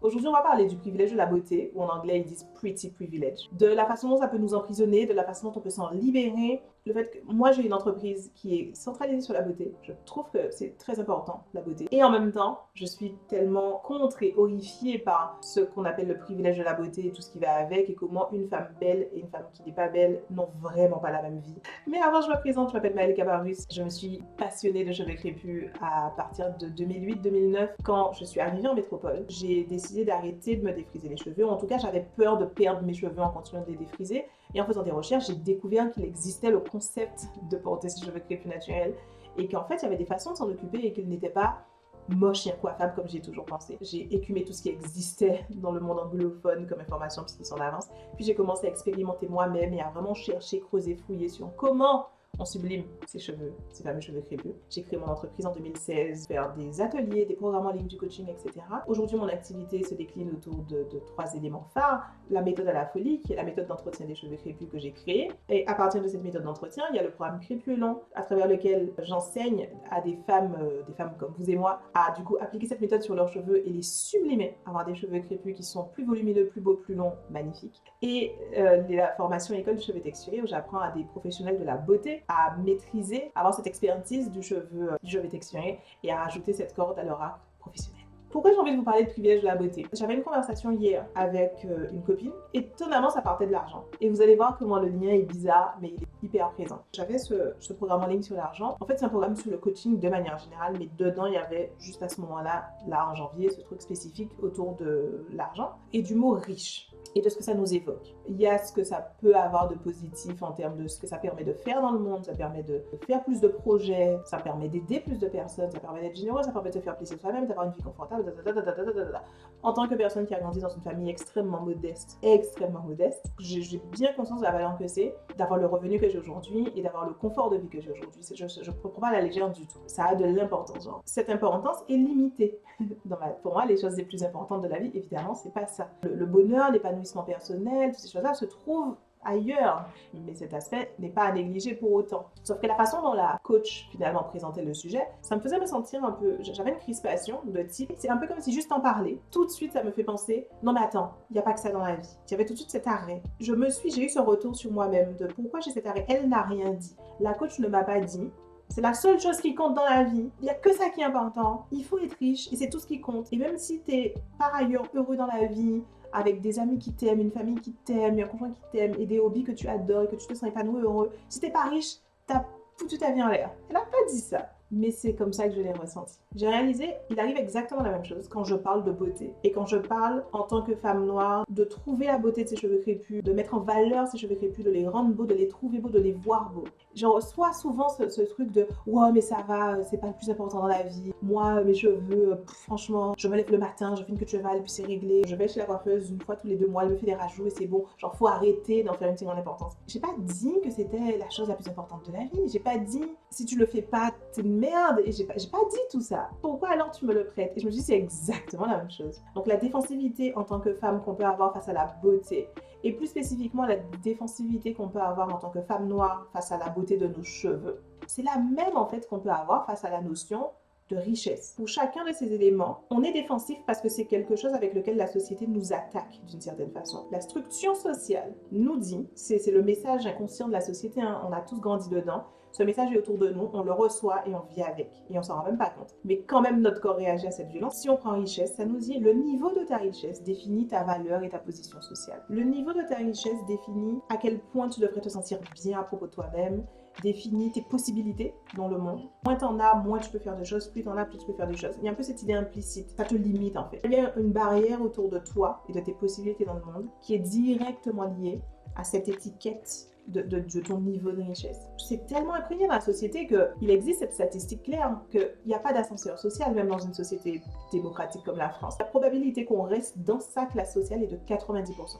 Aujourd'hui, on va parler du privilège de la beauté, ou en anglais, ils disent pretty privilege. De la façon dont ça peut nous emprisonner, de la façon dont on peut s'en libérer. Le fait que moi, j'ai une entreprise qui est centralisée sur la beauté. Je trouve que c'est très important, la beauté. Et en même temps, je suis tellement contre et horrifiée par ce qu'on appelle le privilège de la beauté et tout ce qui va avec, et comment une femme belle et une femme qui n'est pas belle n'ont vraiment pas la même vie. Mais avant, je me présente, je m'appelle Maëlle Cabarrus. Je me suis passionnée de cheveux crépus à partir de 2008-2009, quand je suis arrivée en métropole. J'ai décidé d'arrêter de me défriser les cheveux. En tout cas, j'avais peur de perdre mes cheveux en continuant de les défriser. Et en faisant des recherches, j'ai découvert qu'il existait le concept de porter ses cheveux crépus naturels et qu'en fait, il y avait des façons de s'en occuper et qu'ils n'étaient pas moches et incoiffables comme j'ai toujours pensé. J'ai écumé tout ce qui existait dans le monde anglophone comme information puisqu'ils sont en avance. Puis j'ai commencé à expérimenter moi-même et à vraiment chercher, creuser, fouiller sur comment on sublime ses cheveux, ces fameux cheveux crépus. J'ai créé mon entreprise en 2016, faire des ateliers, des programmes en ligne, du coaching, etc. Aujourd'hui, mon activité se décline autour de 3 éléments phares. La méthode à la folie, qui est la méthode d'entretien des cheveux crépus que j'ai créée. Et à partir de cette méthode d'entretien, il y a le programme Crépulon, à travers lequel j'enseigne à des femmes comme vous et moi, à du coup appliquer cette méthode sur leurs cheveux et les sublimer, avoir des cheveux crépus qui sont plus volumineux, plus beaux, plus longs, magnifiques. Et la formation école du cheveu texturé, où j'apprends à des professionnels de la beauté à maîtriser, à avoir cette expertise du cheveu texturé et à rajouter cette corde à leur art professionnel. Pourquoi j'ai envie de vous parler de privilège de la beauté? J'avais une conversation hier avec une copine. Étonnamment, ça partait de l'argent. Et vous allez voir comment le lien est bizarre, mais il est hyper présent. J'avais ce programme en ligne sur l'argent. En fait, c'est un programme sur le coaching de manière générale, mais dedans, il y avait juste à ce moment-là, là en janvier, ce truc spécifique autour de l'argent et du mot riche et de ce que ça nous évoque. Il y a ce que ça peut avoir de positif en termes de ce que ça permet de faire dans le monde, ça permet de faire plus de projets, ça permet d'aider plus de personnes, ça permet d'être généreux, ça permet de se faire plaisir soi-même, d'avoir une vie confortable, En tant que personne qui a grandi dans une famille extrêmement modeste, j'ai bien conscience de la valeur que c'est d'avoir le revenu que j'ai aujourd'hui et d'avoir le confort de vie que j'ai aujourd'hui. Je ne prends pas à la légère du tout. Ça a de l'importance. Genre. Cette importance est limitée. Pour moi, les choses les plus importantes de la vie, évidemment, c'est pas ça. Le bonheur, l'épanouissement personnel, toutes ces choses-là se trouvent ailleurs, mais cet aspect n'est pas à négliger pour autant. Sauf que la façon dont la coach finalement présentait le sujet, ça me faisait me sentir un peu, j'avais une crispation de type, c'est un peu comme si juste en parler, tout de suite ça me fait penser, non mais attends, il n'y a pas que ça dans la vie. J'avais tout de suite cet arrêt. J'ai eu ce retour sur moi-même de pourquoi j'ai cet arrêt. Elle n'a rien dit. La coach ne m'a pas dit, c'est la seule chose qui compte dans la vie. Il n'y a que ça qui est important. Il faut être riche et c'est tout ce qui compte. Et même si tu es par ailleurs heureux dans la vie, avec des amis qui t'aiment, une famille qui t'aime, un conjoint qui t'aime et des hobbies que tu adores et que tu te sens épanoui, heureux, si t'es pas riche, t'as foutu ta vie en l'air. Elle a pas dit ça. Mais c'est comme ça que je l'ai ressenti. J'ai réalisé, il arrive exactement la même chose quand je parle de beauté. Et quand je parle, en tant que femme noire, de trouver la beauté de ses cheveux crépus, de mettre en valeur ses cheveux crépus, de les rendre beaux, de les trouver beaux, de les voir beaux. Je reçois souvent ce truc de « Ouais, mais ça va, c'est pas le plus important dans la vie. Moi, mes cheveux, franchement, je me lève le matin, je fais une queue de cheval et puis c'est réglé. Je vais chez la coiffeuse une fois tous les 2 mois, elle me fait des rajouts et c'est bon. Genre, faut arrêter d'en faire une si grande importance. » J'ai pas dit que c'était la chose la plus importante de la vie. J'ai pas dit « Si tu le fais pas, t'es une merde. » Et j'ai pas dit tout ça. Pourquoi alors tu me le prêtes? Et je me dis c'est exactement la même chose. Donc la défensivité en tant que femme qu'on peut avoir face à la beauté, et plus spécifiquement la défensivité qu'on peut avoir en tant que femme noire face à la beauté de nos cheveux, c'est la même en fait qu'on peut avoir face à la notion de richesse. Pour chacun de ces éléments, on est défensif parce que c'est quelque chose avec lequel la société nous attaque d'une certaine façon. La structure sociale nous dit, c'est le message inconscient de la société, hein, on a tous grandi dedans, ce message est autour de nous, on le reçoit et on vit avec. Et on s'en rend même pas compte. Mais quand même, notre corps réagit à cette violence. Si on prend richesse, ça nous dit le niveau de ta richesse définit ta valeur et ta position sociale. Le niveau de ta richesse définit à quel point tu devrais te sentir bien à propos de toi-même, définit tes possibilités dans le monde. Moins t'en as, moins tu peux faire de choses, plus t'en as, plus tu peux faire de choses. Il y a un peu cette idée implicite, ça te limite en fait. Il y a une barrière autour de toi et de tes possibilités dans le monde qui est directement liée à cette étiquette de ton niveau de richesse. C'est tellement imprégné dans la société qu'il existe cette statistique claire qu'il n'y a pas d'ascenseur social, même dans une société démocratique comme la France. La probabilité qu'on reste dans sa classe sociale est de 90%.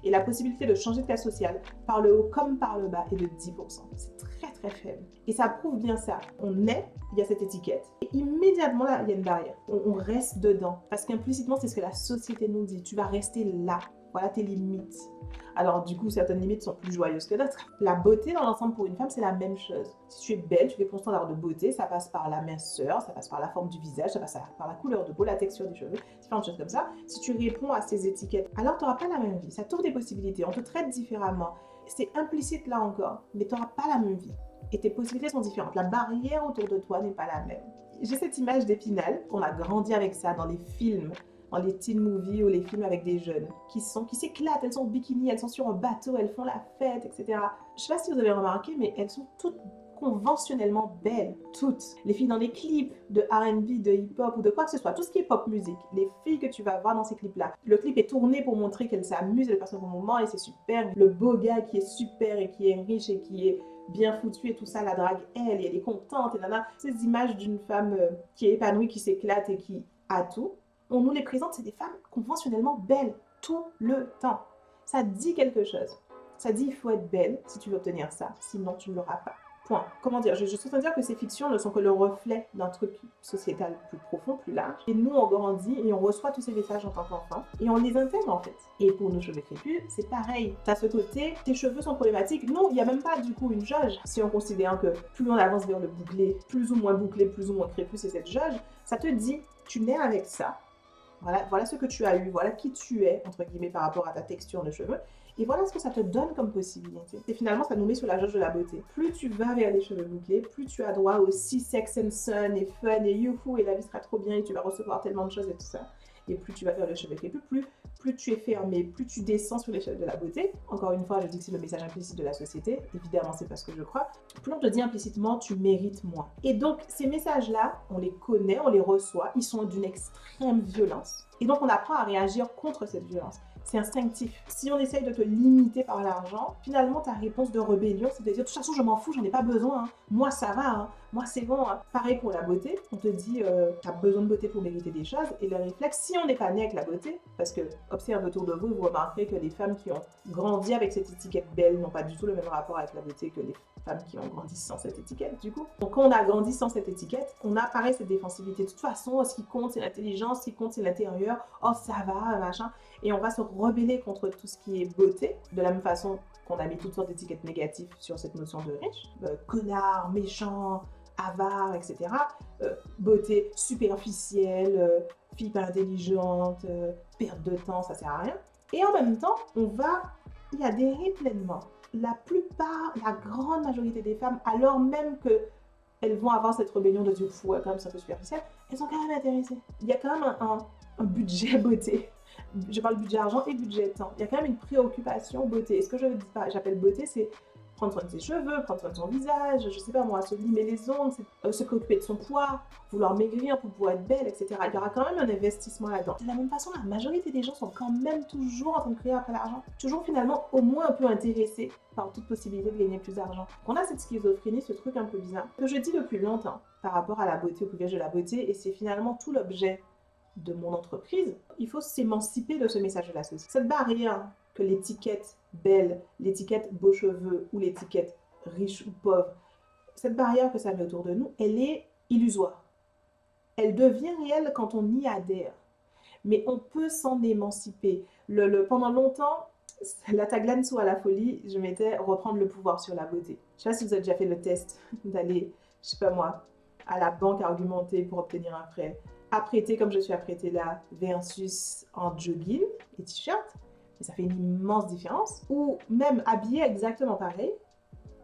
Et la possibilité de changer de classe sociale, par le haut comme par le bas, est de 10%. C'est très très faible. Et ça prouve bien ça. On est, il y a cette étiquette, et immédiatement là, il y a une barrière. On reste dedans. Parce qu'implicitement, c'est ce que la société nous dit. Tu vas rester là. Voilà tes limites. Alors du coup, certaines limites sont plus joyeuses que d'autres. La beauté dans l'ensemble pour une femme, c'est la même chose. Si tu es belle, tu fais ton standard de beauté, ça passe par la minceur, ça passe par la forme du visage, ça passe par la couleur de peau, la texture des cheveux, différentes choses comme ça. Si tu réponds à ces étiquettes, alors tu n'auras pas la même vie. Ça t'ouvre des possibilités, on te traite différemment. C'est implicite là encore, mais tu n'auras pas la même vie. Et tes possibilités sont différentes. La barrière autour de toi n'est pas la même. J'ai cette image d'Épinal, on a grandi avec ça dans les films, dans les teen movies ou les films avec des jeunes qui s'éclatent, elles sont au bikini, elles sont sur un bateau, elles font la fête, etc. Je sais pas si vous avez remarqué, mais elles sont toutes conventionnellement belles, toutes. Les filles dans les clips de R&B, de hip-hop ou de quoi que ce soit, tout ce qui est pop musique, les filles que tu vas voir dans ces clips-là, le clip est tourné pour montrer qu'elles s'amusent, elles passent un bon moment et c'est super. Le beau gars qui est super et qui est riche et qui est bien foutu et tout ça, la drague elle, et elle est contente et nana. Ces images d'une femme qui est épanouie, qui s'éclate et qui a tout, on nous les présente, c'est des femmes conventionnellement belles tout le temps. Ça dit quelque chose. Ça dit il faut être belle si tu veux obtenir ça, sinon tu ne l'auras pas. Point. Comment dire, je suis en train de dire que ces fictions ne sont que le reflet d'un truc sociétal plus profond, plus large. Et nous, on grandit et on reçoit tous ces messages en tant qu'enfant et on les intègre en fait. Et pour nos cheveux crépus, c'est pareil. T'as ce côté, tes cheveux sont problématiques. Non, il n'y a même pas du coup une jauge. Si on considère que plus on avance vers le bouclé, plus ou moins crépus, c'est cette jauge, ça te dit, tu nais avec ça. Voilà ce que tu as eu, voilà qui tu es, entre guillemets, par rapport à ta texture de cheveux. Et voilà ce que ça te donne comme possibilité. Et finalement, ça nous met sur la jauge de la beauté. Plus tu vas vers les cheveux bouclés, plus tu as droit aussi sex and sun et fun et youhou et la vie sera trop bien et tu vas recevoir tellement de choses et tout ça. Et plus tu vas vers les cheveux crépus, plus tu es fermé, plus tu descends sur l'échelle de la beauté. Encore une fois, je dis que c'est le message implicite de la société. Évidemment, c'est parce que je crois. Plus on te dit implicitement, tu mérites moins. Et donc, ces messages-là, on les connaît, on les reçoit. Ils sont d'une extrême violence. Et donc, on apprend à réagir contre cette violence. C'est instinctif. Si on essaye de te limiter par l'argent, finalement, ta réponse de rébellion, c'est de dire, de toute façon, je m'en fous, j'en ai pas besoin. Hein. Moi, ça va. Hein. Moi, c'est bon. Hein. Pareil pour la beauté. On te dit, tu as besoin de beauté pour mériter des choses. Et le réflexe, si on n'est pas né avec la beauté, parce que, observe autour de vous, vous remarquerez que les femmes qui ont grandi avec cette étiquette belle n'ont pas du tout le même rapport avec la beauté que les femmes qui ont grandi sans cette étiquette, du coup. Donc, quand on a grandi sans cette étiquette, on a pareil cette défensivité. De toute façon, ce qui compte, c'est l'intelligence, ce qui compte, c'est l'intérieur. Oh, ça va, machin. Et on va se rebeller contre tout ce qui est beauté, de la même façon qu'on a mis toutes sortes d'étiquettes négatives sur cette notion de riche. Connard, méchant, avare, etc. Beauté superficielle, fille pas intelligente, perte de temps, ça sert à rien. Et en même temps, on va y adhérer pleinement. La plupart, la grande majorité des femmes, alors même qu'elles vont avoir cette rébellion de dire fou, quand même c'est un peu superficiel, elles sont quand même intéressées. Il y a quand même un budget beauté. Je parle budget argent et budget temps. Il y a quand même une préoccupation beauté. Et ce que j'appelle beauté, c'est prendre soin de ses cheveux, prendre soin de son visage, je sais pas moi, se limer les ongles, se préoccuper de son poids, vouloir maigrir pour pouvoir être belle, etc. Il y aura quand même un investissement là-dedans. De la même façon, la majorité des gens sont quand même toujours en train de courir après l'argent. Toujours finalement au moins un peu intéressés par toute possibilité de gagner plus d'argent. On a cette schizophrénie, ce truc un peu bizarre, que je dis depuis longtemps par rapport à la beauté, au privilège de la beauté, et c'est finalement tout l'objet de mon entreprise. Il faut s'émanciper de ce message de la société. Cette barrière que l'étiquette belle, l'étiquette beaux cheveux ou l'étiquette riche ou pauvre, cette barrière que ça met autour de nous, elle est illusoire. Elle devient réelle quand on y adhère. Mais on peut s'en émanciper. Pendant longtemps, la tagline sous à la folie, je mettais reprendre le pouvoir sur la beauté. Je ne sais pas si vous avez déjà fait le test d'aller, je sais pas moi, à la banque argumenter pour obtenir un prêt. Apprêté comme je suis apprêtée là versus en jogging et t-shirt, et ça fait une immense différence. Ou même habillé exactement pareil,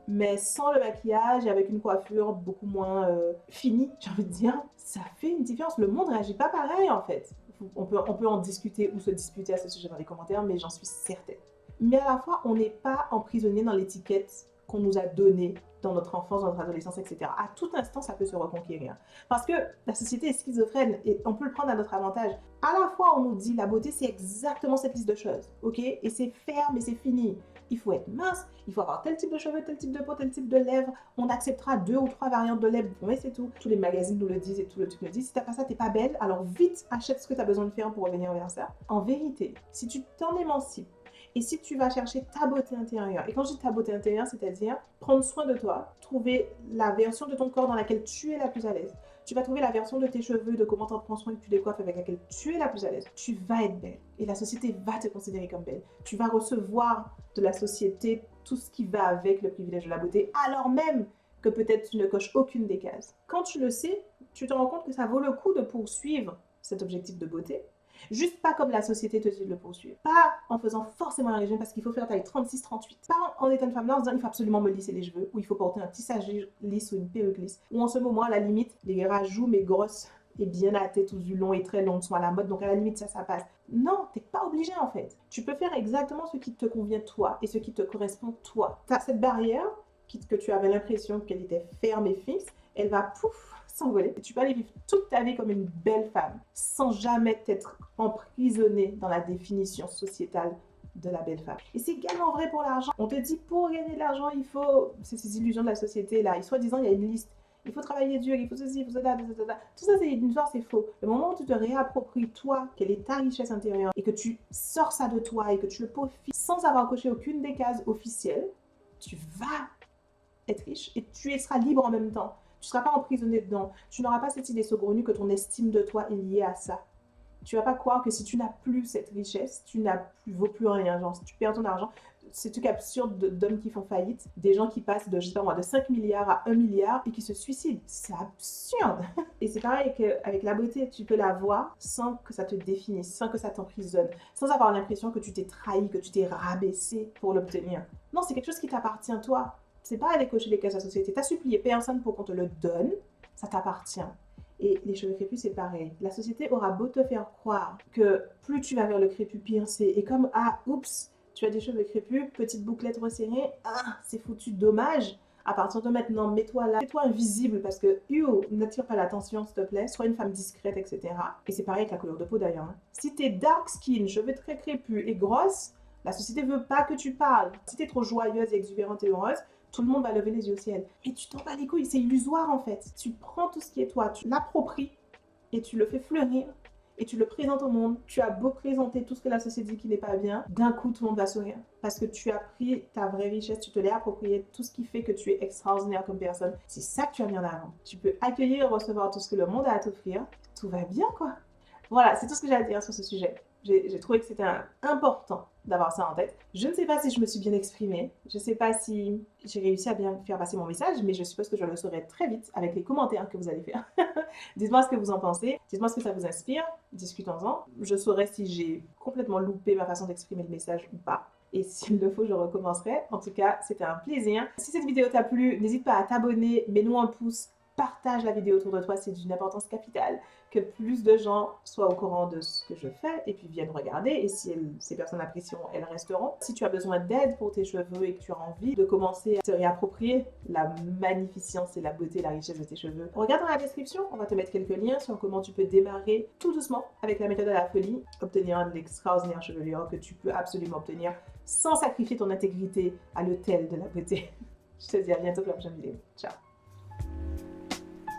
mais sans le maquillage et avec une coiffure beaucoup moins finie, j'ai envie de dire, ça fait une différence. Le monde ne réagit pas pareil en fait. On peut en discuter ou se disputer à ce sujet dans les commentaires, mais j'en suis certaine. Mais à la fois, on n'est pas emprisonné dans l'étiquette qu'on nous a donnée dans notre enfance, dans notre adolescence, etc. À tout instant, ça peut se reconquérir. Parce que la société est schizophrène et on peut le prendre à notre avantage. À la fois, on nous dit la beauté, c'est exactement cette liste de choses, ok? Et c'est ferme et c'est fini. Il faut être mince, il faut avoir tel type de cheveux, tel type de peau, tel type de lèvres. On acceptera 2 ou 3 variantes de lèvres, mais c'est tout. Tous les magazines nous le disent et tout le truc nous le dit. Si t'as pas ça, t'es pas belle. Alors vite, achète ce que t'as besoin de faire pour revenir vers ça. En vérité, si tu t'en émancipes, et si tu vas chercher ta beauté intérieure, et quand je dis ta beauté intérieure, c'est-à-dire prendre soin de toi, trouver la version de ton corps dans laquelle tu es la plus à l'aise, Tu vas trouver la version de tes cheveux, de comment t'en prends soin, que tu décoiffes, avec laquelle tu es la plus à l'aise. Tu vas être belle et la société va te considérer comme belle. Tu vas recevoir de la société tout ce qui va avec le privilège de la beauté, alors même que peut-être tu ne coches aucune des cases. Quand tu le sais, tu te rends compte que ça vaut le coup de poursuivre cet objectif de beauté. Juste pas comme la société te dit de le poursuivre. Pas en faisant forcément un régime parce qu'il faut faire taille 36-38. Pas en étant une femme là en disant il faut absolument me lisser les cheveux, ou il faut porter un tissage lisse ou une perruque lisse. Ou en ce moment, à la limite, les rajouts mais grosses et bien à la tête ou du long et très long sont à la mode, donc à la limite ça passe. Non, t'es pas obligé en fait. Tu peux faire exactement ce qui te convient toi et ce qui te correspond toi. T'as cette barrière que tu avais l'impression qu'elle était ferme et fixe, elle va pouf s'envoler. Tu peux aller vivre toute ta vie comme une belle femme sans jamais t'être emprisonnée dans la définition sociétale de la belle femme. Et c'est également vrai pour l'argent. On te dit pour gagner de l'argent, il faut... C'est ces illusions de la société là. Et soi-disant, il y a une liste. Il faut travailler dur, il faut ceci, il faut cela, tout ça, c'est une histoire, c'est faux. Le moment où tu te réappropries toi, quelle est ta richesse intérieure, et que tu sors ça de toi et que tu le peaufines sans avoir coché aucune des cases officielles, tu vas être riche et tu seras libre en même temps. Tu ne seras pas emprisonné dedans. Tu n'auras pas cette idée saugrenue que ton estime de toi est liée à ça. Tu ne vas pas croire que si tu n'as plus cette richesse, tu vaux plus rien. Genre, si tu perds ton argent, c'est truc absurde d'hommes qui font faillite. Des gens qui passent de, je sais pas moi, de 5 milliards à 1 milliard et qui se suicident. C'est absurde. Et c'est pareil avec la beauté. Tu peux la voir sans que ça te définisse, sans que ça t'emprisonne, sans avoir l'impression que tu t'es trahi, que tu t'es rabaissé pour l'obtenir. Non, c'est quelque chose qui t'appartient toi. C'est pas aller cocher les cases de la société. T'as supplié personne pour qu'on te le donne, ça t'appartient. Et les cheveux crépus, c'est pareil. La société aura beau te faire croire que plus tu vas vers le crépus, pire c'est. Et comme, ah, oups, tu as des cheveux crépus, petite bouclette resserrée, ah, c'est foutu, dommage. À partir de maintenant, mets-toi là, fais-toi invisible parce que, n'attire pas l'attention, s'il te plaît, sois une femme discrète, etc. Et c'est pareil avec la couleur de peau d'ailleurs. Hein. Si t'es dark skin, cheveux très crépus et grosse, la société veut pas que tu parles. Si t'es trop joyeuse, exubérante et heureuse, tout le monde va lever les yeux au ciel. Et tu t'en bats les couilles, c'est illusoire en fait. Tu prends tout ce qui est toi, tu l'appropries et tu le fais fleurir et tu le présentes au monde. Tu as beau présenter tout ce que la société dit qui n'est pas bien, d'un coup tout le monde va sourire. Parce que tu as pris ta vraie richesse, tu te l'as approprié, tout ce qui fait que tu es extraordinaire comme personne. C'est ça que tu as mis en avant. Tu peux accueillir et recevoir tout ce que le monde a à t'offrir. Tout va bien quoi. Voilà, c'est tout ce que j'ai à dire sur ce sujet. J'ai trouvé que c'était important d'avoir ça en tête. Je ne sais pas si je me suis bien exprimée. Je ne sais pas si j'ai réussi à bien faire passer mon message, mais je suppose que je le saurai très vite avec les commentaires que vous allez faire. Dites-moi ce que vous en pensez. Dites-moi ce que ça vous inspire. Discutons-en. Je saurai si j'ai complètement loupé ma façon d'exprimer le message ou pas. Et s'il le faut, je recommencerai. En tout cas, c'était un plaisir. Si cette vidéo t'a plu, n'hésite pas à t'abonner, mets-nous un pouce. Partage la vidéo autour de toi, c'est d'une importance capitale que plus de gens soient au courant de ce que je fais et puis viennent regarder. Et si ces personnes apprécieront, elles resteront. Si tu as besoin d'aide pour tes cheveux et que tu as envie de commencer à te réapproprier la magnificence et la beauté et la richesse de tes cheveux, regarde dans la description, on va te mettre quelques liens sur comment tu peux démarrer tout doucement avec la méthode de la folie, obtenir une extraordinaire chevelure que tu peux absolument obtenir sans sacrifier ton intégrité à l'autel de la beauté. Je te dis à bientôt pour la prochaine vidéo. Ciao!